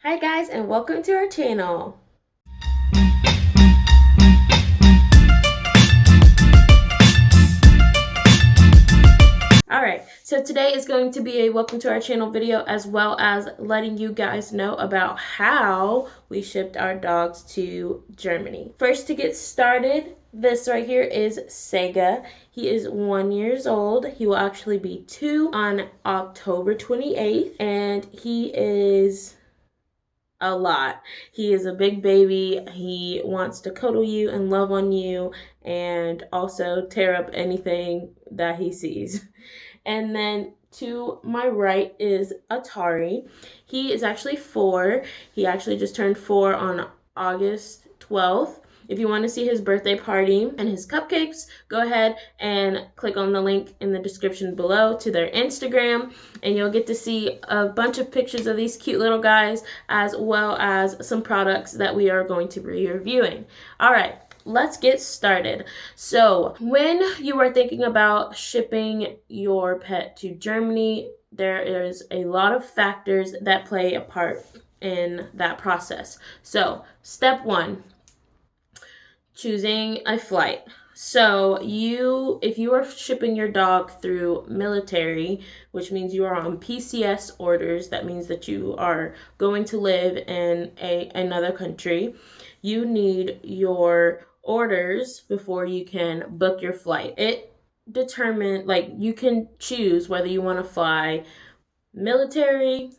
Hi guys, and welcome to our channel. Alright, so today is going to be a welcome to our channel video, as well as letting you guys know about how we shipped our dogs to Germany. First, to get started, this right here is Sega. He is 1 year old. He will actually be 2 on October 28th, and he is a lot. He is a big baby. He wants to cuddle you and love on you and also tear up anything that he sees. And then to my right is Atari. He is actually 4. He actually just turned 4 on August 12th. If you want to see his birthday party and his cupcakes, go ahead and click on the link in the description below to their Instagram, and you'll get to see a bunch of pictures of these cute little guys, as well as some products that we are going to be reviewing. All right, let's get started. So when you are thinking about shipping your pet to Germany, there is a lot of factors that play a part in that process. So step 1, choosing a flight. So if you are shipping your dog through military, which means you are on PCS orders, that means that you are going to live in another country, you need your orders before you can book your flight. You can choose whether you want to fly military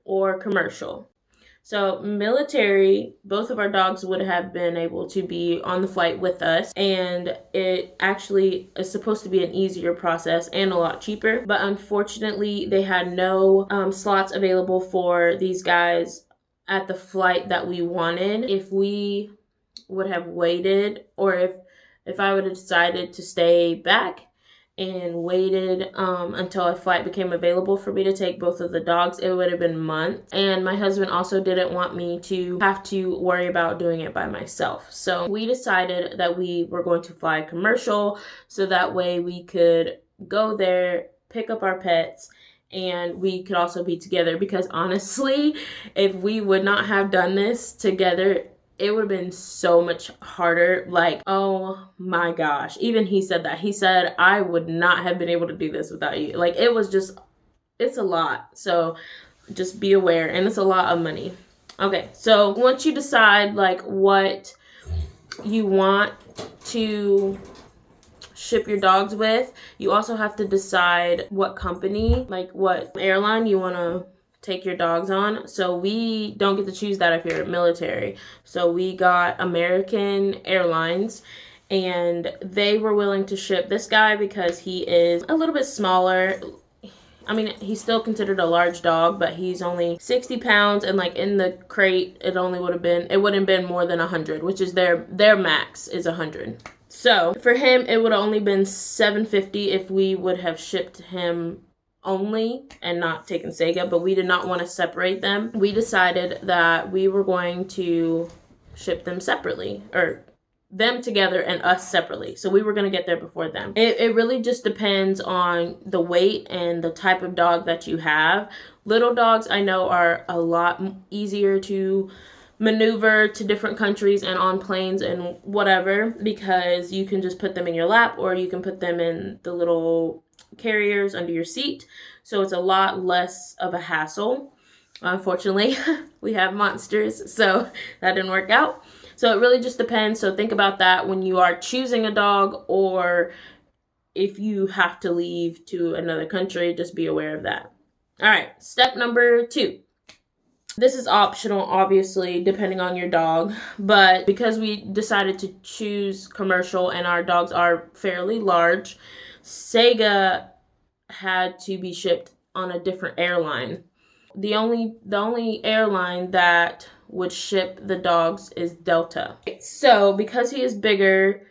or commercial. So military, both of our dogs would have been able to be on the flight with us, and it actually is supposed to be an easier process and a lot cheaper. But unfortunately, they had no slots available for these guys at the flight that we wanted. If we would have waited, or if I would have decided to stay back and waited until a flight became available for me to take both of the dogs, it would have been months. And my husband also didn't want me to have to worry about doing it by myself. So we decided that we were going to fly commercial, so that way we could go there, pick up our pets, and we could also be together. Because honestly, if we would not have done this together, it would have been so much harder. Like, oh my gosh. Even he said that. He said, I would not have been able to do this without you. Like, it's a lot. So just be aware. And it's a lot of money. Okay, so once you decide like what you want to ship your dogs with, you also have to decide what company, like what airline you want to take your dogs on. So we don't get to choose that if you're military. So we got American Airlines, and they were willing to ship this guy because he is a little bit smaller. I mean, he's still considered a large dog, but he's only 60 pounds, and like in the crate, it wouldn't have been more than 100, which is their max is 100. So for him, it would have only been $750 if we would have shipped him only and not taken Sega, but we did not want to separate them. We decided that we were going to ship them separately, or them together and us separately. So we were going to get there before them. It really just depends on the weight and the type of dog that you have. Little dogs, I know, are a lot easier to maneuver to different countries and on planes and whatever, because you can just put them in your lap, or you can put them in the little carriers under your seat. So it's a lot less of a hassle. Unfortunately, we have monsters, so that didn't work out. So it really just depends. So think about that when you are choosing a dog, or if you have to leave to another country, just be aware of that. All right, step number 2. This is optional, obviously, depending on your dog, but because we decided to choose commercial and our dogs are fairly large, Sega had to be shipped on a different airline. The only airline that would ship the dogs is Delta. So because he is bigger,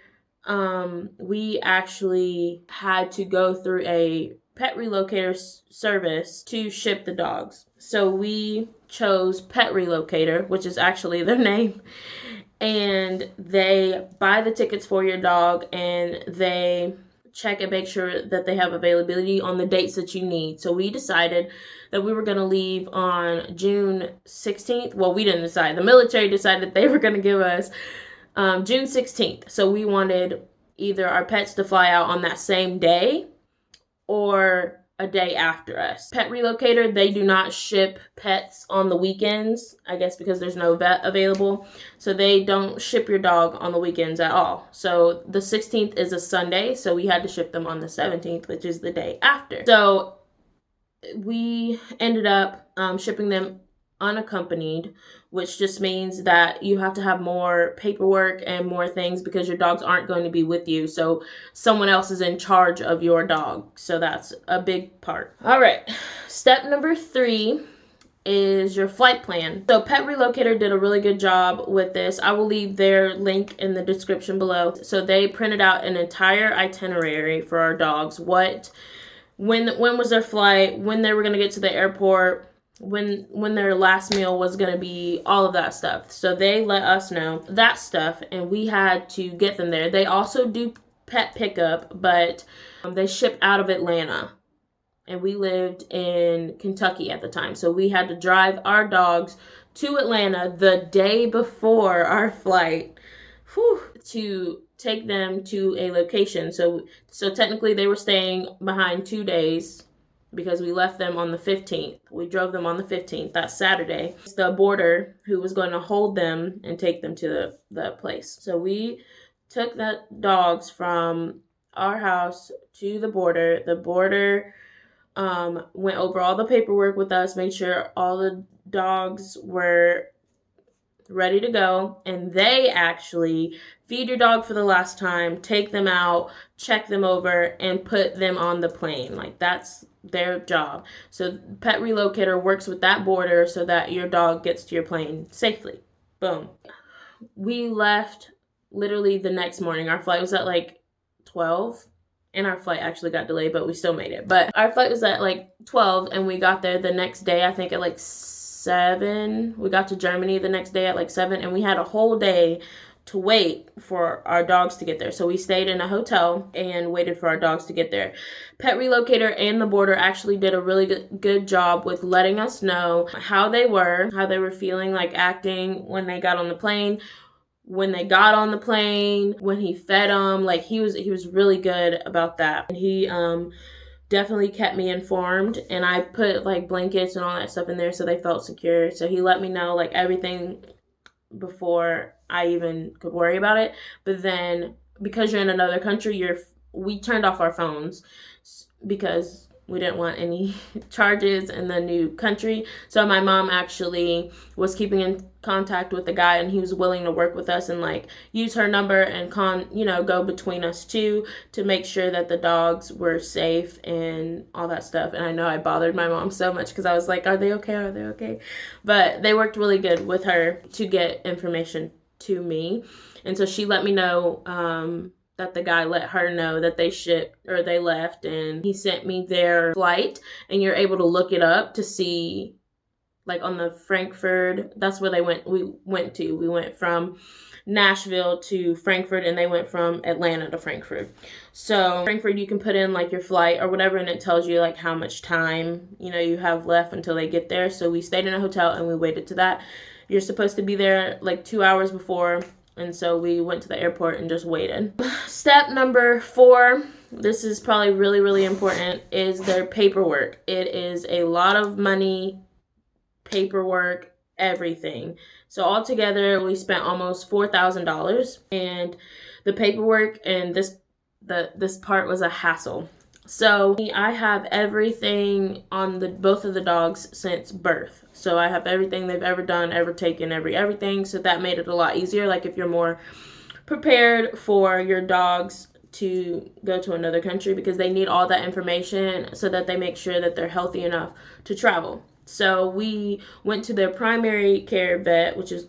we actually had to go through a pet relocator service to ship the dogs. So we chose Pet Relocator, which is actually their name, and they buy the tickets for your dog, and they check and make sure that they have availability on the dates that you need. So we decided that we were going to leave on June 16th. Well, we didn't decide. The military decided they were going to give us June 16th. So we wanted either our pets to fly out on that same day or a day after us. Pet Relocator, they do not ship pets on the weekends, I guess because there's no vet available. So they don't ship your dog on the weekends at all. So the 16th is a Sunday, so we had to ship them on the 17th, which is the day after. So we ended up shipping them unaccompanied, which just means that you have to have more paperwork and more things because your dogs aren't going to be with you. So someone else is in charge of your dog. So that's a big part. All right. Step number 3 is your flight plan. So Pet Relocator did a really good job with this. I will leave their link in the description below. So they printed out an entire itinerary for our dogs. When was their flight, when they were going to get to the airport, when their last meal was going to be, all of that stuff. So they let us know that stuff, and we had to get them there. They also do pet pickup, but they ship out of Atlanta, and we lived in Kentucky at the time. So we had to drive our dogs to Atlanta the day before our flight to take them to a location. So technically they were staying behind 2 days, because we left them on the 15th. We drove them on the 15th, that Saturday. It's the boarder who was going to hold them and take them to the place. So we took the dogs from our house to the boarder. The boarder went over all the paperwork with us, made sure all the dogs were ready to go, and they actually feed your dog for the last time, take them out, check them over, and put them on the plane. Like, that's their job. So Pet Relocator works with that boarder so that your dog gets to your plane safely. Boom. We left literally the next morning. Our flight was at like 12, and our flight actually got delayed, but we still made it. But our flight was at like 12, and we got there the next day, I think at like 7. We got to Germany the next day at like 7, and we had a whole day to wait for our dogs to get there. So we stayed in a hotel and waited for our dogs to get there. Pet Relocator and the boarder actually did a really good job with letting us know how they were feeling, like acting when they got on the plane, when they got on the plane, when he fed them. Like, he was really good about that. And he definitely kept me informed, and I put like blankets and all that stuff in there so they felt secure. So he let me know like everything before I even could worry about it. But then, because you're in another country, we turned off our phones because we didn't want any charges in the new country. So my mom actually was keeping in contact with the guy, and he was willing to work with us and like use her number and go between us two to make sure that the dogs were safe and all that stuff. And I know I bothered my mom so much because I was like, are they okay? Are they okay? But they worked really good with her to get information to me. And so she let me know that the guy let her know that they left, and he sent me their flight, and you're able to look it up to see, like, on the Frankfurt, that's where we went from Nashville to Frankfurt, and they went from Atlanta to Frankfurt. So Frankfurt, you can put in like your flight or whatever, and it tells you like how much time you have left until they get there. So we stayed in a hotel and we waited to that. You're supposed to be there like 2 hours before. And so we went to the airport and just waited. Step number 4, this is probably really, really important, is their paperwork. It is a lot of money, paperwork, everything. So altogether, we spent almost $4,000. And the paperwork and this part was a hassle. So I have everything on both of the dogs since birth. So I have everything they've ever done, ever taken, everything. So that made it a lot easier. Like, if you're more prepared for your dogs to go to another country, because they need all that information so that they make sure that they're healthy enough to travel. So we went to their primary care vet, which is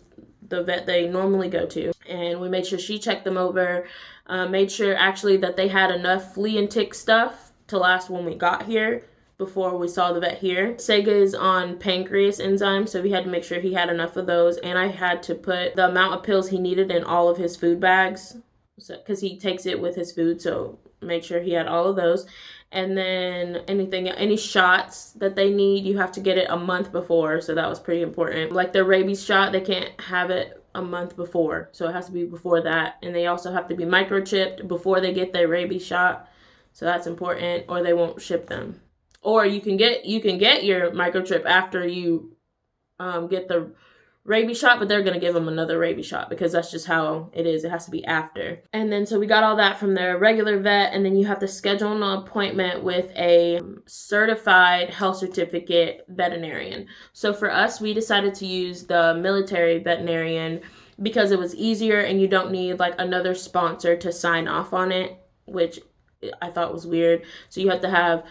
the vet they normally go to, and we made sure she checked them over, made sure actually that they had enough flea and tick stuff to last when we got here before we saw the vet here. Sega is on pancreas enzyme, so we had to make sure he had enough of those, and I had to put the amount of pills he needed in all of his food bags, because he takes it with his food, so make sure he had all of those. And then any shots that they need, you have to get it a month before. So that was pretty important. Like their rabies shot, they can't have it a month before. So it has to be before that. And they also have to be microchipped before they get their rabies shot. So that's important, or they won't ship them. Or you can get your microchip after you get the rabies shot, but they're going to give them another rabies shot because that's just how it is. It has to be after. And then so we got all that from their regular vet, and then you have to schedule an appointment with a certified health certificate veterinarian. So for us, we decided to use the military veterinarian because it was easier and you don't need like another sponsor to sign off on it, which I thought was weird. So you have to have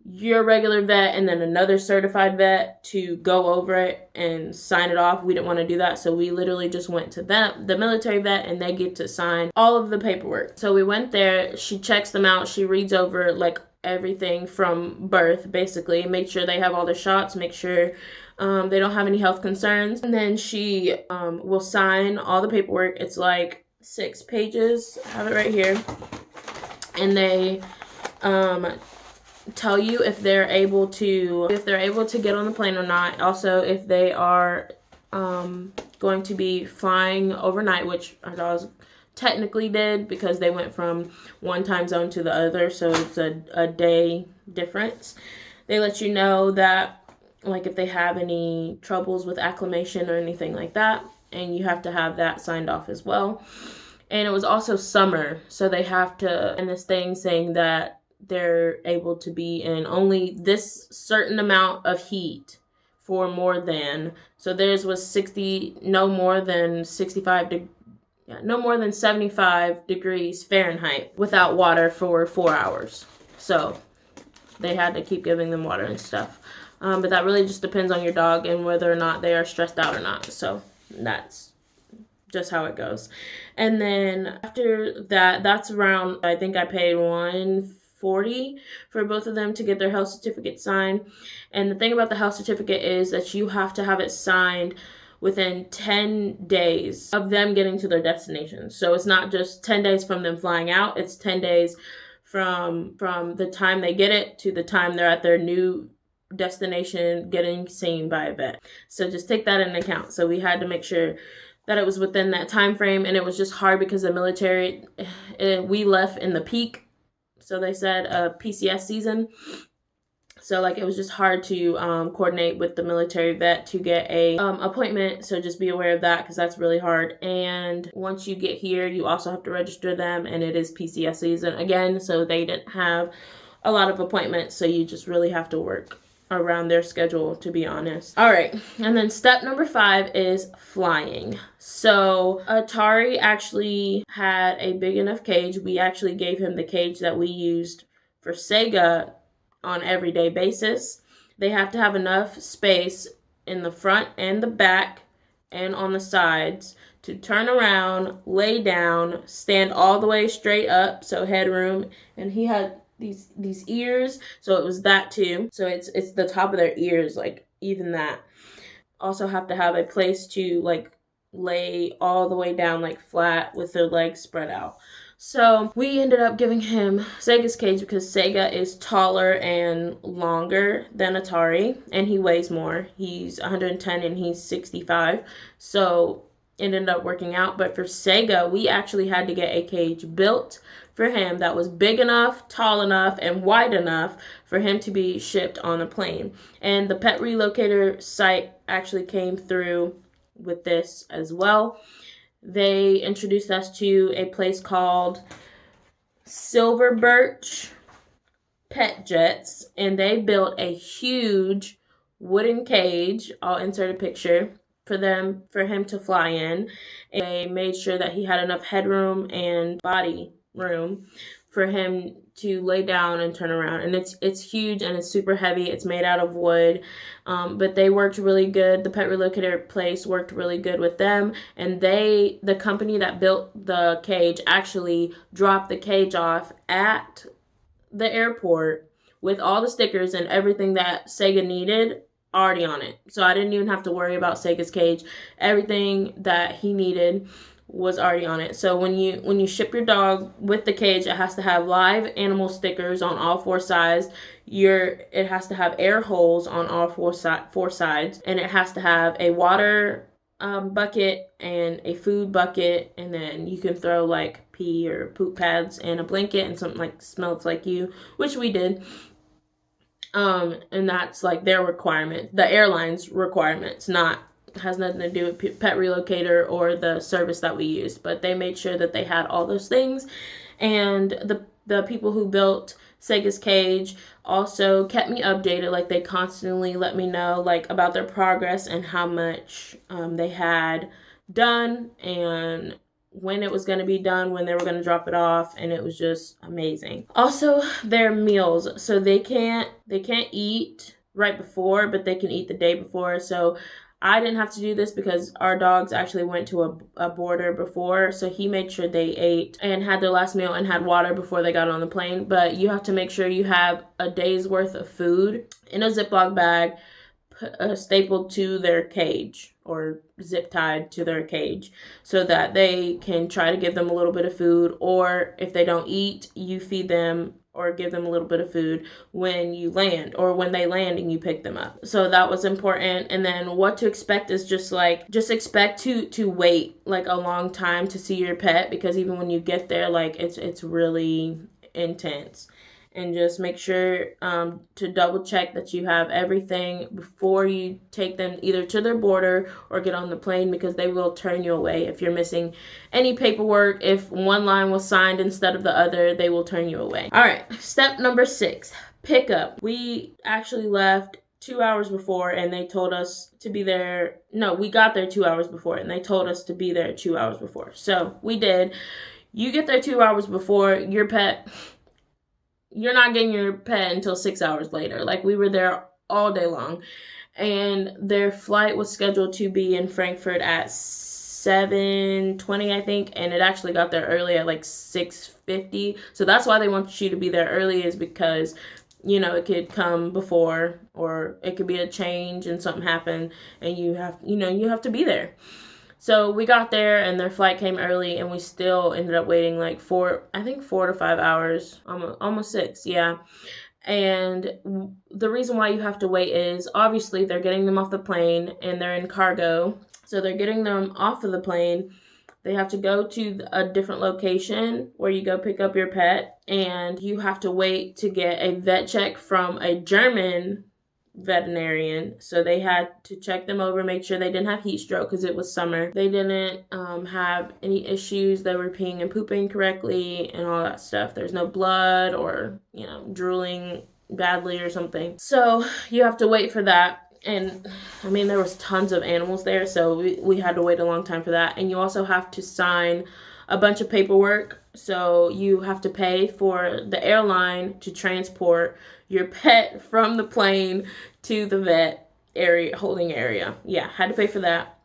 your regular vet and then another certified vet to go over it and sign it off. We didn't want to do that, so we literally just went to them, the military vet, and they get to sign all of the paperwork. So we went there, she checks them out, she reads over like everything from birth, basically, make sure they have all their shots, make sure they don't have any health concerns, and then she will sign all the paperwork. It's like 6 pages. I have it right here. And they tell you if they're able to get on the plane or not. Also, if they are going to be flying overnight, which our dogs technically did because they went from one time zone to the other, so it's a day difference. They let you know that, like, if they have any troubles with acclimation or anything like that, and you have to have that signed off as well. And it was also summer, so they have to, and this thing saying that they're able to be in only this certain amount of heat for more than, so theirs was no more than 75 degrees Fahrenheit without water for 4 hours. So they had to keep giving them water and stuff. But that really just depends on your dog and whether or not they are stressed out or not. So that's just how it goes. And then after that, that's around, I think I paid $140 for both of them to get their health certificate signed. And the thing about the health certificate is that you have to have it signed within 10 days of them getting to their destination. So it's not just 10 days from them flying out, it's 10 days from the time they get it to the time they're at their new destination getting seen by a vet. So just take that into account. So we had to make sure that it was within that time frame, and it was just hard because the military, we left in the peak, so they said PCS season. So like it was just hard to coordinate with the military vet to get a appointment. So just be aware of that because that's really hard. And once you get here, you also have to register them, and it is PCS season again. So they didn't have a lot of appointments. So you just really have to work around their schedule, to be honest. All right, and then step number 5 is flying. So Atari actually had a big enough cage. We actually gave him the cage that we used for Sega on everyday basis. They have to have enough space in the front and the back and on the sides to turn around, lay down, stand all the way straight up, so headroom. And he had these ears, so it was that too. So it's the top of their ears, like even that. Also have to have a place to like lay all the way down like flat with their legs spread out. So we ended up giving him Sega's cage because Sega is taller and longer than Atari, and he weighs more. He's 110 and he's 65. So it ended up working out. But for Sega, we actually had to get a cage built for him that was big enough, tall enough, and wide enough for him to be shipped on a plane. And the pet relocator site actually came through with this as well. They introduced us to a place called Silver Birch Pet Jets, and they built a huge wooden cage. I'll insert a picture for him to fly in. And they made sure that he had enough headroom and body room for him to lay down and turn around. And it's huge and it's super heavy. It's made out of wood, but they worked really good. The pet relocator place worked really good with them, and the company that built the cage actually dropped the cage off at the airport with all the stickers and everything that Sega needed already on it. So I didn't even have to worry about Sega's cage. Everything that he needed was already on it. So when you ship your dog with the cage, it has to have live animal stickers on all four sides. It has to have air holes on all four sides, and it has to have a water bucket and a food bucket, and then you can throw like pee or poop pads and a blanket and something like smells like you, which we did. And that's like their requirement, the airlines requirements, has nothing to do with Pet Relocator or the service that we used, but they made sure that they had all those things. And the people who built Sega's cage also kept me updated. Like, they constantly let me know like about their progress and how much they had done and when it was going to be done, when they were going to drop it off, and it was just amazing. Also, their meals. So they can't eat right before, but they can eat the day before. So I didn't have to do this because our dogs actually went to a border before, so he made sure they ate and had their last meal and had water before they got on the plane. But you have to make sure you have a day's worth of food in a Ziploc bag, stapled to their cage or zip tied to their cage, so that they can try to give them a little bit of food, or if they don't eat, you feed them or give them a little bit of food when you land, or when they land and you pick them up. So that was important. And then what to expect is just expect to wait like a long time to see your pet, because even when you get there, like it's really intense. And just make sure to double check that you have everything before you take them either to their border or get on the plane, because they will turn you away if you're missing any paperwork. If one line was signed instead of the other, they will turn you away. All right, step number 6, pickup. We actually left 2 hours before, and they told us to be there. No, we got there 2 hours before, and they told us to be there 2 hours before. So we did. You get there 2 hours before, you're not getting your pet until 6 hours later. Like, we were there all day long. And their flight was scheduled to be in Frankfurt at 7:20, I think. And it actually got there early at like 6:50. So that's why they want you to be there early, is because, it could come before, or it could be a change and something happened and you have to be there. So we got there and their flight came early, and we still ended up waiting like 4 to 5 hours, almost 6, yeah. And the reason why you have to wait is obviously they're getting them off the plane and they're in cargo. So they're getting them off of the plane. They have to go to a different location where you go pick up your pet, and you have to wait to get a vet check from a German veterinarian. So they had to check them over, make sure they didn't have heat stroke because it was summer. They didn't have any issues. They were peeing and pooping correctly and all that stuff. There's no blood or, drooling badly or something. So you have to wait for that. And I mean, there was tons of animals there, so we had to wait a long time for that. And you also have to sign a bunch of paperwork. So you have to pay for the airline to transport your pet from the plane to the vet holding area. Yeah, had to pay for that.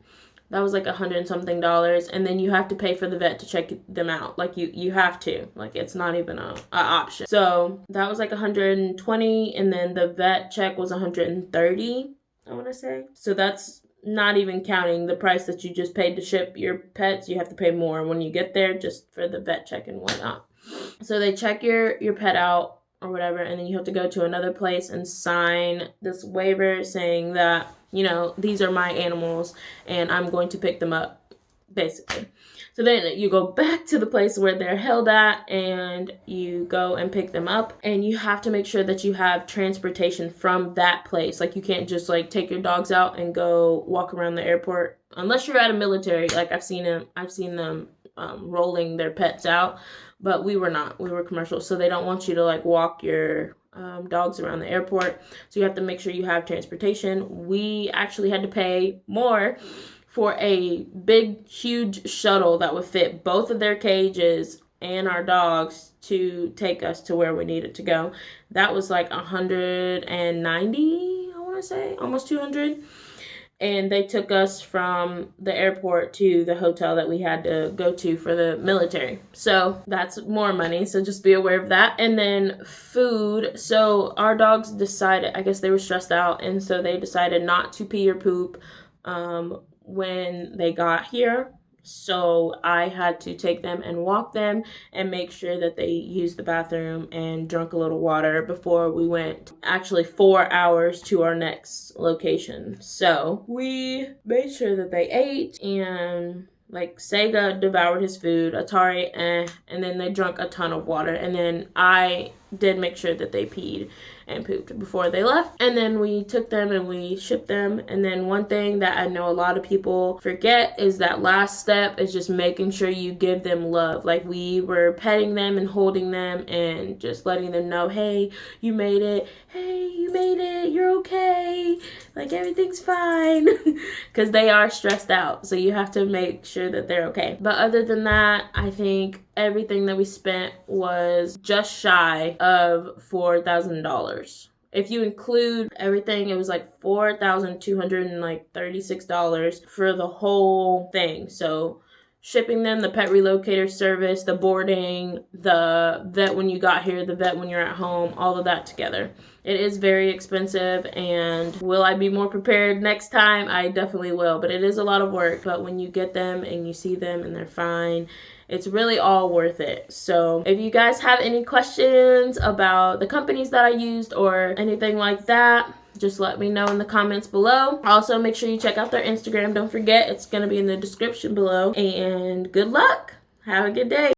That was like $100 and something. And then you have to pay for the vet to check them out. Like you have to. Like, it's not even a option. So that was like $120, and then the vet check was $130, I want to say. So that's not even counting the price that you just paid to ship your pets. You have to pay more when you get there just for the vet check and whatnot. So they check your pet out or whatever, and then you have to go to another place and sign this waiver saying that, these are my animals and I'm going to pick them up, basically. So then you go back to the place where they're held at, and you go and pick them up, and you have to make sure that you have transportation from that place. Like, you can't just like take your dogs out and go walk around the airport, unless you're at a military. Like, I've seen them rolling their pets out, but we were not. We were commercial, so they don't want you to like walk your dogs around the airport. So you have to make sure you have transportation. We actually had to pay more for a big, huge shuttle that would fit both of their cages and our dogs to take us to where we needed to go. That was like $190, I want to say, almost $200. And they took us from the airport to the hotel that we had to go to for the military. So that's more money. So just be aware of that. And then food. So our dogs decided, I guess they were stressed out, and so they decided not to pee or poop when they got here. So I had to take them and walk them and make sure that they used the bathroom and drank a little water before we went actually 4 hours to our next location. So we made sure that they ate, and like Sega devoured his food, Atari, and then they drank a ton of water. And then I did make sure that they peed and pooped before they left. And then we took them and we shipped them. And then one thing that I know a lot of people forget is that last step is just making sure you give them love. Like, we were petting them and holding them and just letting them know, hey, you made it. Hey, you made it. You're okay. Like, everything's fine. Because they are stressed out. So you have to make sure that they're okay. But other than that, I think everything that we spent was just shy of $4,000. If you include everything, it was like $4,236 for the whole thing. So shipping them, the pet relocator service, the boarding, the vet when you got here, the vet when you're at home, all of that together. It is very expensive, and will I be more prepared next time? I definitely will, but it is a lot of work. But when you get them and you see them and they're fine, it's really all worth it. So if you guys have any questions about the companies that I used or anything like that, just let me know in the comments below. Also, make sure you check out their Instagram. Don't forget, it's going to be in the description below. And good luck. Have a good day.